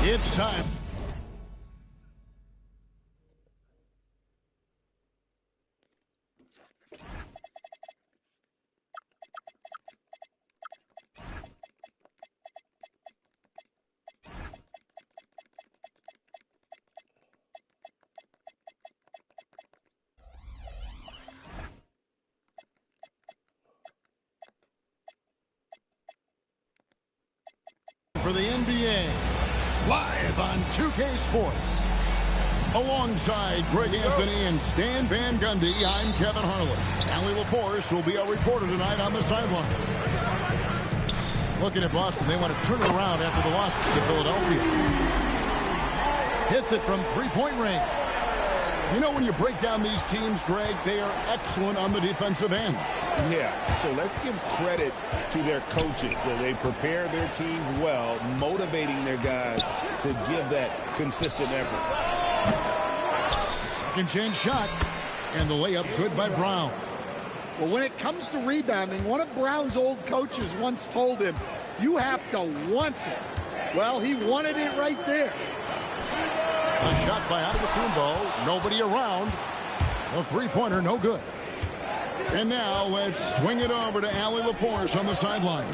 It's time. For the NBA, live on 2K Sports. Alongside Greg Anthony and Stan Van Gundy, I'm Kevin Harlan. Allie LaForce will be our reporter tonight on the sideline. Looking at Boston, they want to turn it around after the loss to Philadelphia. Hits it from three-point range. You know, when you break down these teams, Greg, they are excellent on the defensive end. Yeah, so let's give credit to their coaches. They prepare their teams well, motivating their guys to give that consistent effort. Second chance shot, and the layup good by Brown. Well, when it comes to rebounding, one of Brown's old coaches once told him, you have to want it. Well, he wanted it right there. A shot by Antetokounmpo, nobody around. A three-pointer, no good. And now let's swing it over to Allie LaForce on the sideline.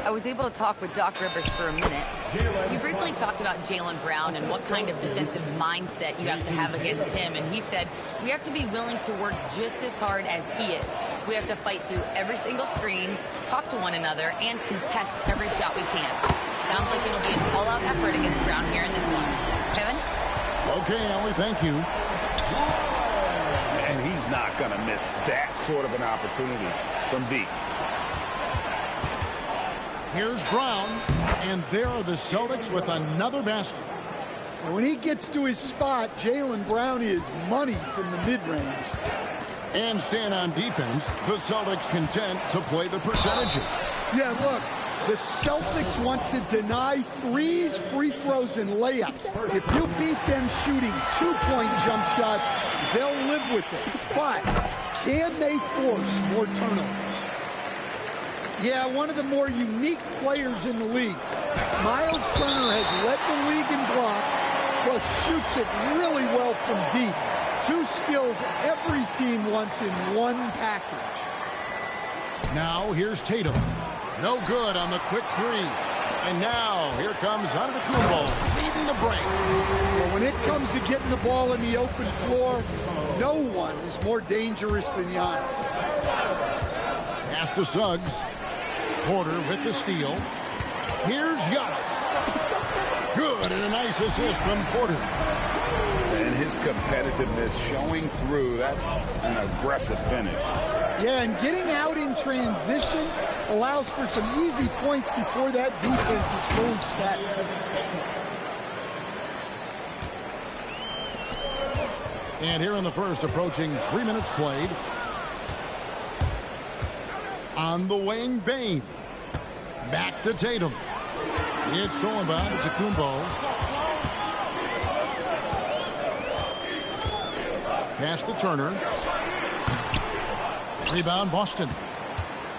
I was able to talk with Doc Rivers for a minute. We briefly talked about Jaylen Brown and what kind of defensive mindset you have to have against him. And he said, we have to be willing to work just as hard as he is. We have to fight through every single screen, talk to one another, and contest every shot we can. Sounds like it'll be an all-out effort against Brown here in this one. Kevin? Okay, Allie, thank you. And he's not going to miss that sort of an opportunity from deep. Here's Brown, and there are the Celtics with another basket. And when he gets to his spot, Jaylen Brown is money from the mid-range. And stand on defense, the Celtics content to play the percentages. Yeah, look, the Celtics want to deny threes, free throws, and layups. If you beat them shooting two-point jump shots, they'll live with it. But can they force more turnovers? Yeah, one of the more unique players in the league. Miles Turner has led the league in blocks, plus shoots it really well from deep. Two skills every team wants in one package. Now here's Tatum. No good on the quick three. And now here comes Antetokounmpo leading the break. Well, when it comes to getting the ball in the open floor, no one is more dangerous than Giannis. Pass to Suggs. Porter with the steal. Here's Giannis. Good, and a nice assist from Porter. And his competitiveness showing through. That's an aggressive finish. Yeah, and getting out in transition allows for some easy points before that defense is fully set. And here in the first, approaching 3 minutes played. On the wing, Bane. Back to Tatum. It's thrown by Antetokounmpo. Pass to Turner. Rebound, Boston.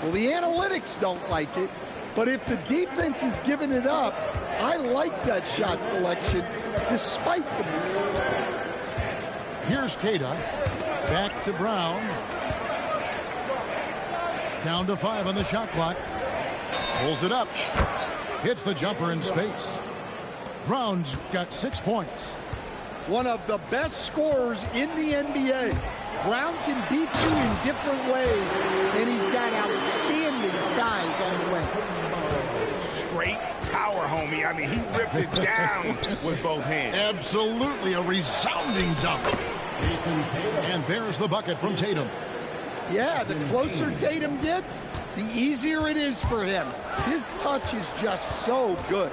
Well, the analytics don't like it, but if the defense is giving it up, I like that shot selection, despite the miss. Here's Queta. Back to Brown. Down to 5 on the shot clock. Pulls it up. Hits the jumper in space. Brown's got 6 points. One of the best scorers in the NBA. Brown can beat you in different ways, and he's got outstanding size on the way. Straight power, homie. I mean, he ripped it down with both hands. Absolutely a resounding dunk. And there's the bucket from Tatum. Yeah, the closer Tatum gets, the easier it is for him. His touch is just so good.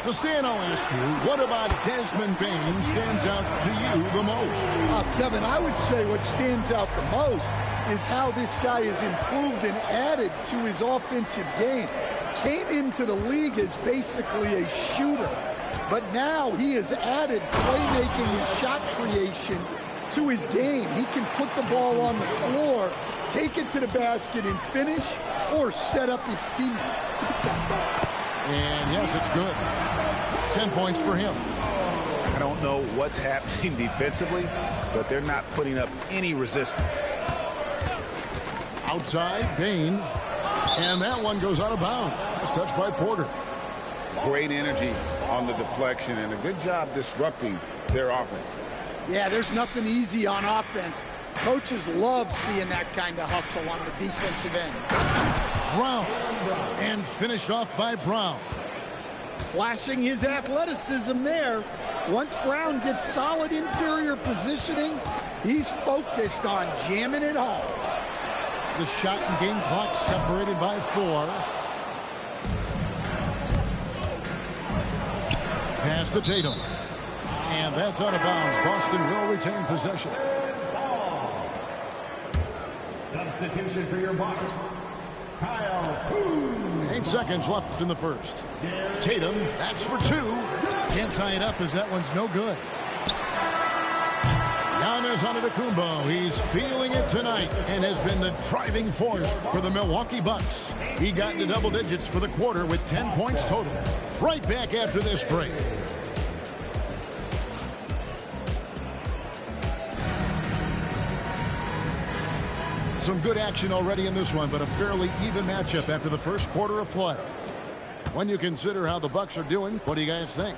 So Stan, I'll ask you, what about Desmond Bane stands out to you the most? Kevin, I would say what stands out the most is how this guy has improved and added to his offensive game. Came into the league as basically a shooter, but now he has added playmaking and shot creation to his game. He can put the ball on the floor, take it to the basket and finish, or set up his teammates. And yes, it's good. 10 points for him. I don't know what's happening defensively, but they're not putting up any resistance. Outside, Bain. And that one goes out of bounds. Nice touch by Porter. Great energy on the deflection and a good job disrupting their offense. Yeah, there's nothing easy on offense. Coaches love seeing that kind of hustle on the defensive end. Brown. And finished off by Brown. Flashing his athleticism there. Once Brown gets solid interior positioning, he's focused on jamming it home. The shot and game clock separated by 4. Pass to Tatum. And that's out of bounds. Boston will retain possession. Substitution for your Bucks, Kyle Kuzma. 8 seconds left in the first. Tatum, that's for 2. Can't tie it up as that one's no good. Giannis Antetokounmpo, he's feeling it tonight and has been the driving force for the Milwaukee Bucks. He got into double digits for the quarter with 10 points total. Right back after this break. Some good action already in this one, but a fairly even matchup after the first quarter of play. When you consider how the Bucks are doing, what do you guys think?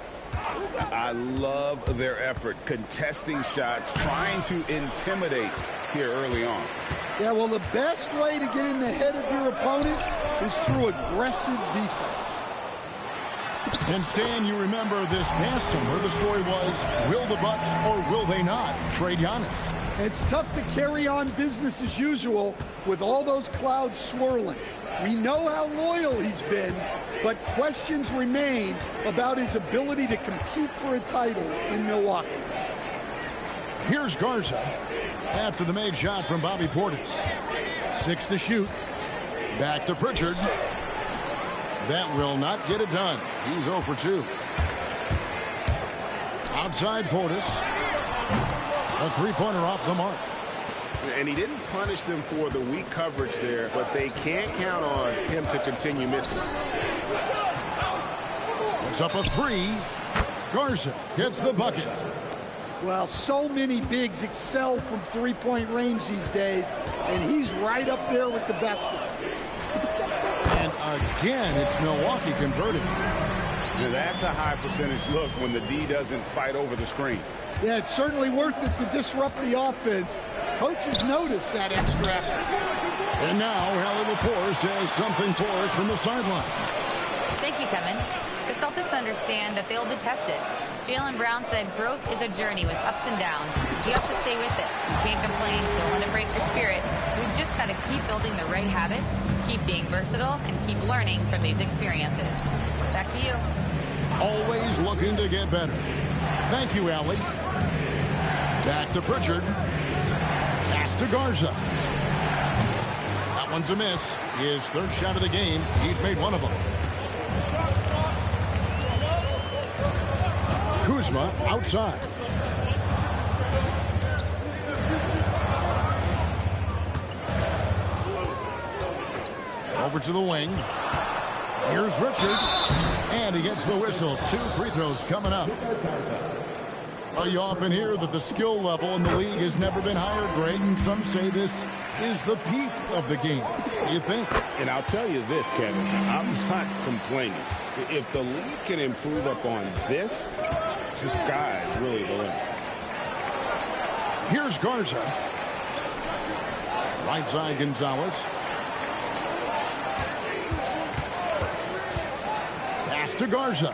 I love their effort, contesting shots, trying to intimidate here early on. Yeah, well, the best way to get in the head of your opponent is through aggressive defense. And Stan, you remember this past summer, the story was, will the Bucks or will they not trade Giannis? It's tough to carry on business as usual with all those clouds swirling. We know how loyal he's been, but questions remain about his ability to compete for a title in Milwaukee. Here's Garza after the made shot from Bobby Portis. 6 to shoot. Back to Pritchard. That will not get it done. He's 0 for 2. Outside Portis. A three-pointer off the mark. And he didn't punish them for the weak coverage there, but they can't count on him to continue missing. It's up a 3. Garza gets the bucket. Well, so many bigs excel from three-point range these days, and he's right up there with the best of them. And again, it's Milwaukee converting. Now that's a high percentage look when the D doesn't fight over the screen. Yeah, it's certainly worth it to disrupt the offense. Coaches notice that extra effort. And now, Allie LaForce says something for us from the sideline. Thank you, Kevin. The Celtics understand that they'll be tested. Jaylen Brown said growth is a journey with ups and downs. You have to stay with it. You can't complain. Don't let it break your spirit. We've just got to keep building the right habits, keep being versatile, and keep learning from these experiences. Back to you. Always looking to get better. Thank you, Allie. Back to Pritchard. Pass to Garza. That one's a miss. His third shot of the game. He's made one of them. Kuzma outside. Over to the wing. Here's Richard. And he gets the whistle. 2 free throws coming up. Well, you often hear that the skill level in the league has never been higher, Greg, and some say this is the peak of the game. What do you think? And I'll tell you this, Kevin, I'm not complaining. If the league can improve upon this, the sky is really the limit. Here's Garza. Right side, Gonzalez. Pass to Garza.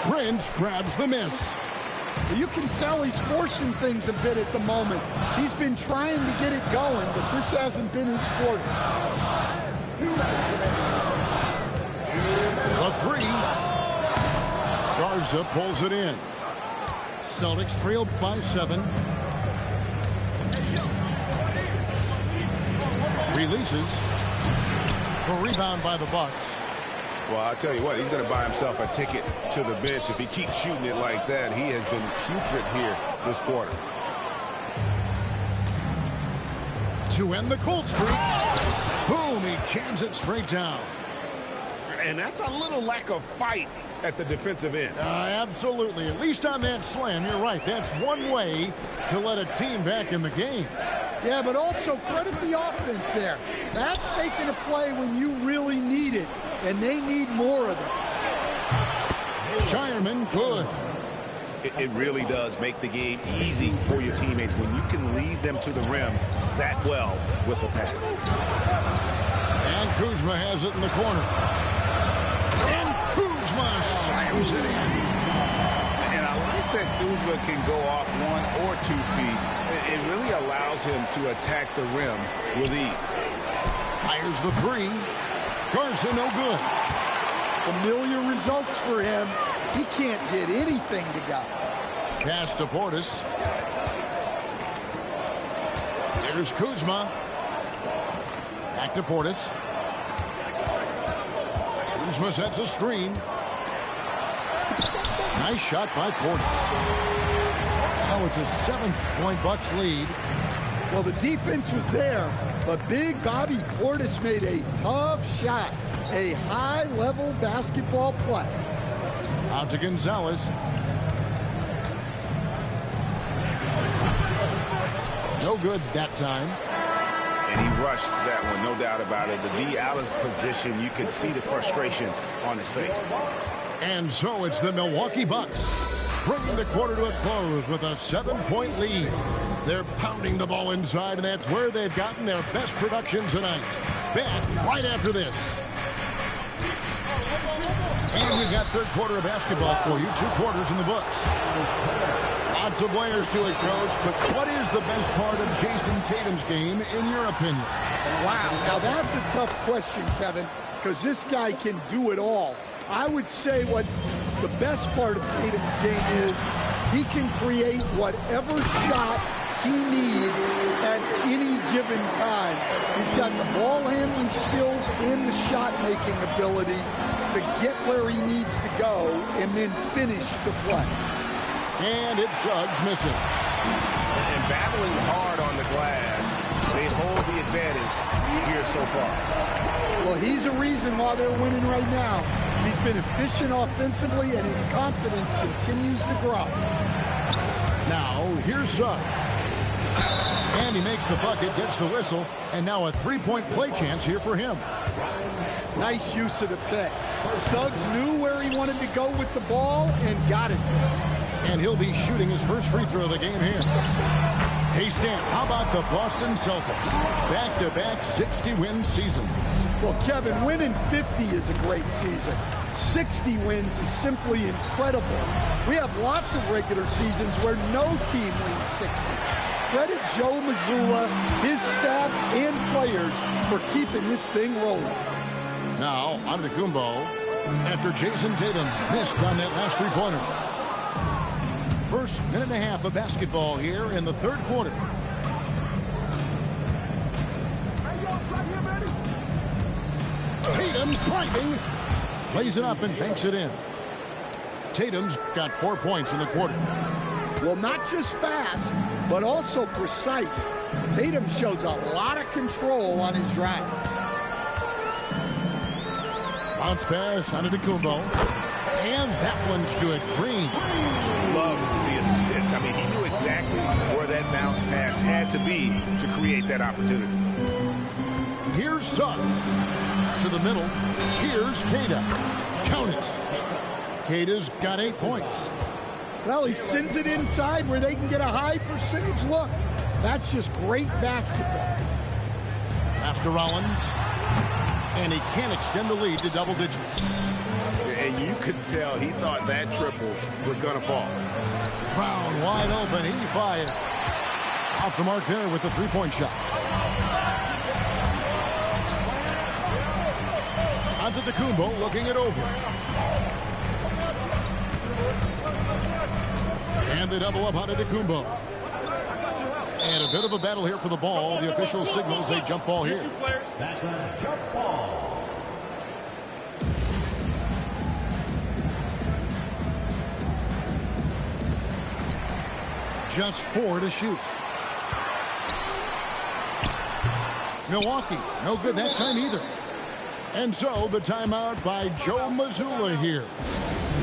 Prince grabs the miss. You can tell he's forcing things a bit at the moment. He's been trying to get it going, but this hasn't been his quarter. The 3. Garza pulls it in. Celtics trailed by 7. Releases. A rebound by the Bucks. Well, I'll tell you what, he's going to buy himself a ticket to the bench. If he keeps shooting it like that, he has been putrid here this quarter. To end the cold streak. Boom, he jams it straight down. And that's a little lack of fight at the defensive end. Absolutely. At least on that slam, you're right. That's one way to let a team back in the game. Yeah, but also credit the offense there. That's making a play when you really need it, and they need more of it. Shireman, good. It really does make the game easy for your teammates when you can lead them to the rim that well with a pass. And Kuzma has it in the corner. And Kuzma slams it in. And I like that Kuzma can go off 1 or 2 feet. It really allows him to attack the rim with ease. Fires the 3. Garza, no good. Familiar results for him. He can't get anything to go. Pass to Portis. Here's Kuzma. Back to Portis. Kuzma sets a screen. Nice shot by Portis. Now it's a 7-point Bucks lead. Well, the defense was there, but big Bobby Portis made a tough shot. A high-level basketball play. Out to Gonzalez. No good that time. And he rushed that one, no doubt about it. The D Allen's position, you could see the frustration on his face. And so it's the Milwaukee Bucks bringing the quarter to a close with a 7-point lead. They're pounding the ball inside, and that's where they've gotten their best production tonight. Back right after this. And we've got third quarter of basketball for you. 2 quarters in the books. Lots of layers to it, Coach, but what is the best part of Jason Tatum's game, in your opinion? Wow, now that's a tough question, Kevin, because this guy can do it all. I would say what the best part of Tatum's game is he can create whatever shot he needs at any given time. He's got the ball handling skills and the shot-making ability to get where he needs to go and then finish the play. And it's Suggs missing. And battling hard on the glass, they hold the advantage here so far. Well, he's a reason why they're winning right now. He's been efficient offensively, and his confidence continues to grow. Now, here's Suggs. And he makes the bucket, gets the whistle, and now a 3-point play chance here for him. Nice use of the pick. Suggs knew where he wanted to go with the ball and got it. And he'll be shooting his first free throw of the game here. Hey, Stan, how about the Boston Celtics? Back-to-back 60-win seasons. Well, Kevin, winning 50 is a great season. 60 wins is simply incredible. We have lots of regular seasons where no team wins 60. Credit Joe Mazzulla, his staff, and players for keeping this thing rolling. Now, Antetokounmpo, after Jason Tatum missed on that last 3-pointer. First minute and a half of basketball here in the third quarter. Tatum driving, lays it up and banks it in. Tatum's got 4 points in the quarter. Well, not just fast, but also precise. Tatum shows a lot of control on his drive. Bounce pass, Antetokounmpo. And that one's good. Green. Loves the assist. I mean, he knew exactly where that bounce pass had to be to create that opportunity. Here's Suggs. To the middle. Here's Queta. Count it. Queta's got 8 points. Well, he sends it inside where they can get a high percentage look. That's just great basketball. Pass to Rollins. And he can't extend the lead to double digits. And you could tell he thought that triple was going to fall. Brown wide open. He fired. Off the mark there with the 3-point shot. Antetokounmpo looking it over. And they double up Antetokounmpo. And a bit of a battle here for the ball. The official signals a jump ball here. That's a jump ball. Just 4 to shoot. Milwaukee, no good that time either. And so the timeout by Joe Mazzulla here.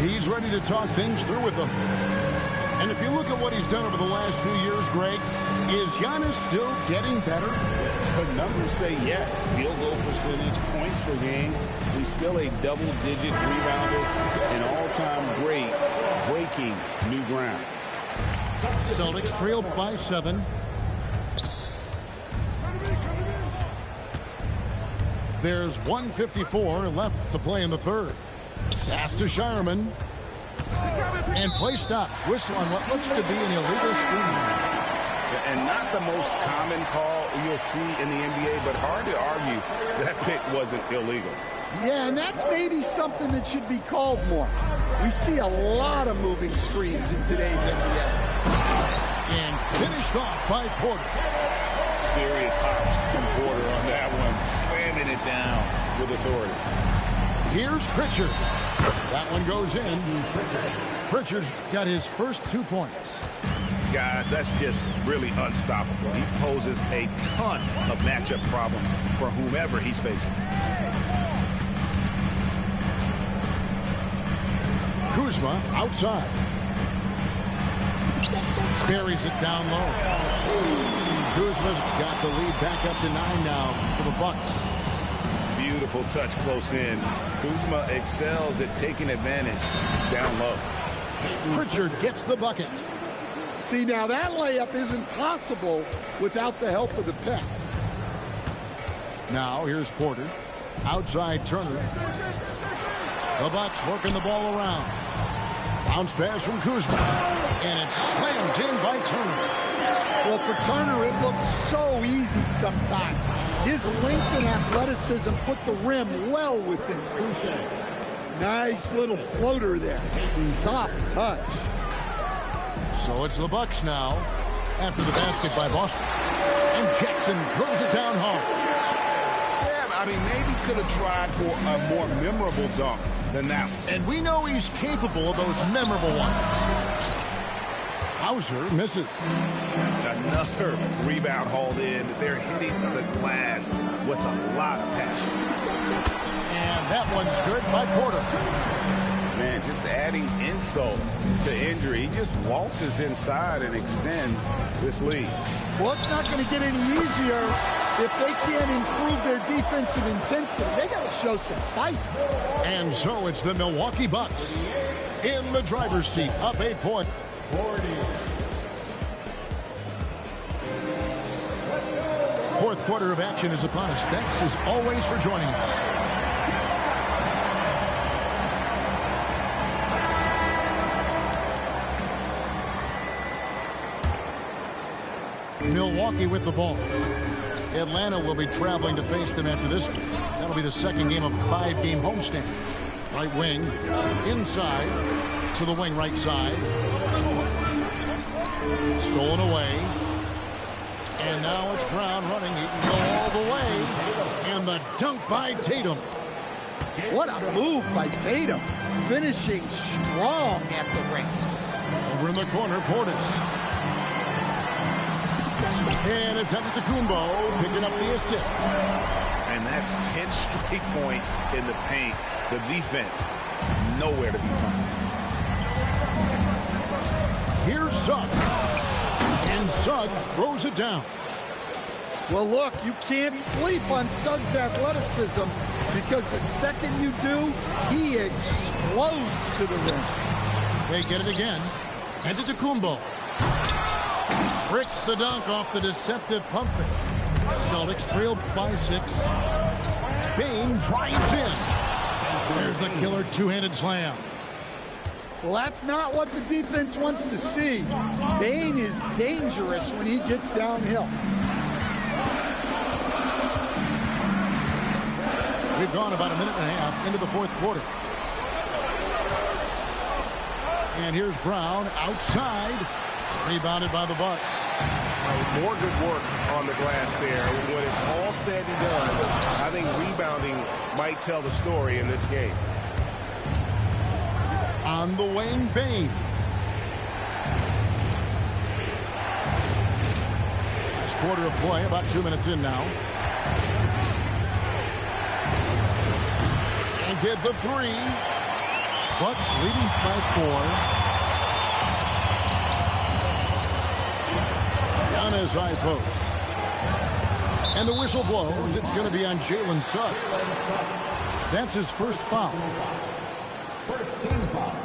He's ready to talk things through with them. And if you look at what he's done over the last few years, Greg, is Giannis still getting better? The numbers say yes. Field goal percentage, points per game. He's still a double-digit rebounder, an all-time great, breaking new ground. Celtics trail by 7. There's 1:54 left to play in the third. Pass to Shireman. And play stops. Whistle on what looks to be an illegal screen. And not the most common call you'll see in the NBA, but hard to argue that pick wasn't illegal. Yeah, and that's maybe something that should be called more. We see a lot of moving screens in today's NBA. And finished off by Porter. Serious hops from Porter on that one, slamming it down with authority. Here's Pritchard. That one goes in. Pritchard's got his first 2 points. Guys, that's just really unstoppable. He poses a ton of matchup problems for whomever he's facing. Kuzma outside. Buries it down low. Kuzma's got the lead back up to 9 now for the Bucks. Beautiful touch close in. Kuzma excels at taking advantage down low. Pritchard gets the bucket. See, now that layup isn't possible without the help of the pick. Now here's Porter. Outside Turner. The Bucks working the ball around. Bounce pass from Kuzma. And it's slammed in by Turner. Well, for Turner, it looks so easy sometimes. His length and athleticism put the rim well within. Nice little floater there. Soft touch. So it's the Bucks now after the basket by Boston. And Jackson throws it down hard. Yeah, I mean, maybe could have tried for a more memorable dunk than that one. And we know he's capable of those memorable ones. Hauser misses. Another rebound hauled in. They're hitting the glass with a lot of passion. And that one's good by Porter. Man, just adding insult to injury. He just waltzes inside and extends this lead. Well, it's not going to get any easier if they can't improve their defensive intensity. They got to show some fight. And so it's the Milwaukee Bucks in the driver's seat, up 8 points. Fourth quarter of action is upon us. Thanks as always for joining us. Milwaukee with the ball. Atlanta will be traveling to face them after this game. That'll be the second game of a 5-game homestand. Right wing, inside, to the wing right side. Stolen away. And now it's Brown running. He can go all the way. And the dunk by Tatum. What a move by Tatum. Finishing strong at the ring. Over in the corner, Portis. And it's Antetokounmpo picking up the assist. And that's 10 straight points in the paint. The defense, nowhere to be found. Here's Suggs. And Suggs throws it down. Well, look, you can't sleep on Suggs' athleticism because the second you do, he explodes to the rim. They get it again. Antetokounmpo bricks the dunk off the deceptive pump fake. Celtics trail by 6. Bane drives in. There's the killer two-handed slam. Well, that's not what the defense wants to see. Bane is dangerous when he gets downhill. We've gone about a minute and a half into the fourth quarter. And here's Brown outside. Rebounded by the Bucks. More good work on the glass there. When it's all said and done, I think rebounding might tell the story in this game. On the wing, Bane. Last quarter of play, about 2 minutes in now. hit the three. Bucks leading by 4. Giannis high post. And the whistle blows. It's going to be on Jalen Suggs. That's his first foul. First team foul.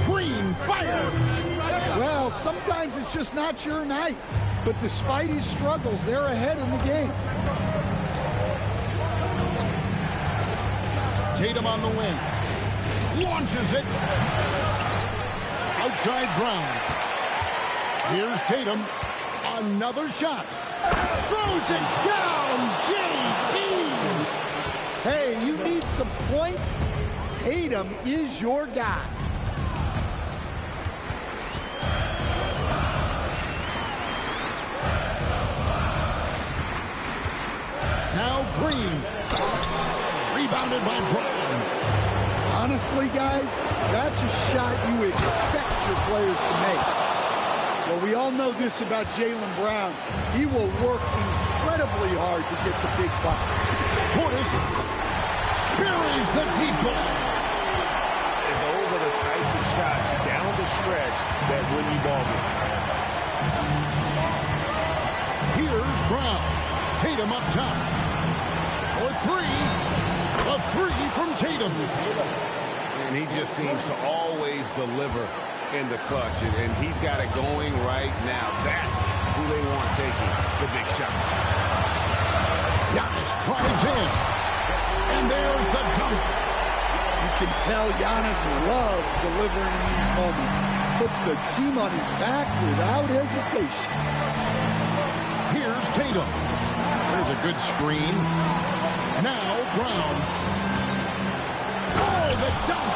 Green fires. Well, sometimes it's just not your night. But despite his struggles, they're ahead in the game. Tatum on the wing. Launches it. Outside Brown. Here's Tatum. Another shot. Throws it down. JT. Hey, you need some points? Tatum is your guy. Now Green. Rebounded by Brown. Honestly, guys, that's a shot you expect your players to make. Well, we all know this about Jaylen Brown. He will work incredibly hard to get the big buckets. Portis buries the deep ball. And those are the types of shots down the stretch that win you ball games. Here's Brown. Tatum up top. For 3. A 3 from Tatum. And he just seems to always deliver in the clutch, and he's got it going right now. That's who they want taking the big shot. Giannis drives in. And there's the dunk. You can tell Giannis loves delivering in these moments. Puts the team on his back without hesitation. Here's Tatum. There's a good screen. Now Brown. Oh, the dunk.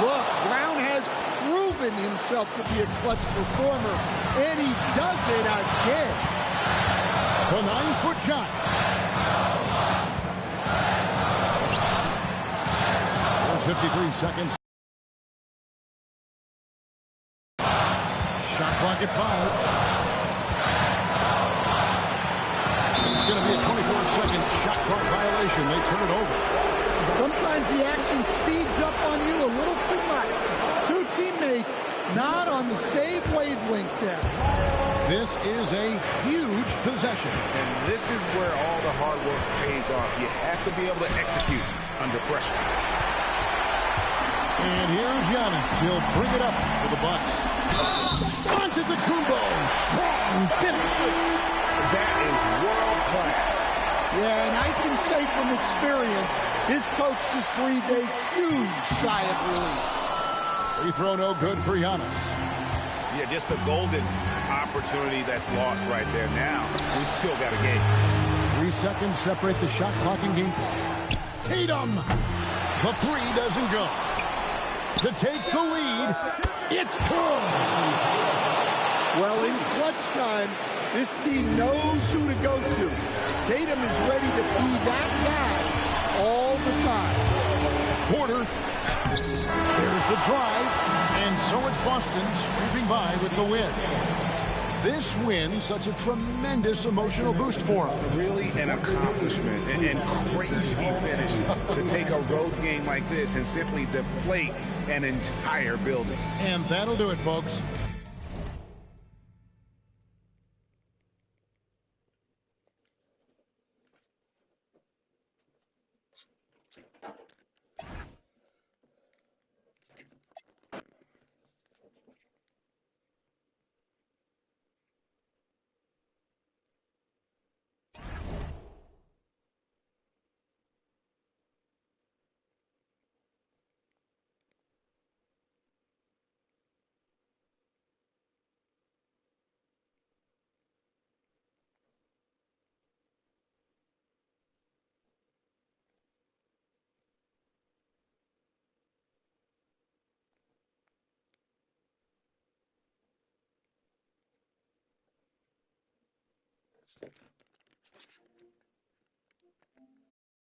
Look, Brown has proven himself to be a clutch performer, and he does it again. The 9-foot shot. There's 53 seconds. Shot clock at 5. So it's going to be a 24-second shot clock violation. They turn it over. Sometimes the action speeds up on you a little too much. Two teammates not on the same wavelength there. This is a huge possession. And this is where all the hard work pays off. You have to be able to execute under pressure. And here's Giannis. He'll bring it up for the Bucks. Antetokounmpo. Strong finish. That is world class. Yeah, and I can say from experience, his coach just breathed a huge sigh of relief. Free throw no good for Giannis. Yeah, just the golden opportunity that's lost right there. Now, we still got a game. 3 seconds separate the shot clock and game clock. Tatum. The 3 doesn't go. To take the lead, it's good. Well, in clutch time, this team knows who to go to. Tatum is ready to be that guy all the time. Porter. There's the drive. And so it's Boston sweeping by with the win. This win, such a tremendous emotional boost for them. Really an accomplishment and crazy finish to take a road game like this and simply deflate an entire building. And that'll do it, folks.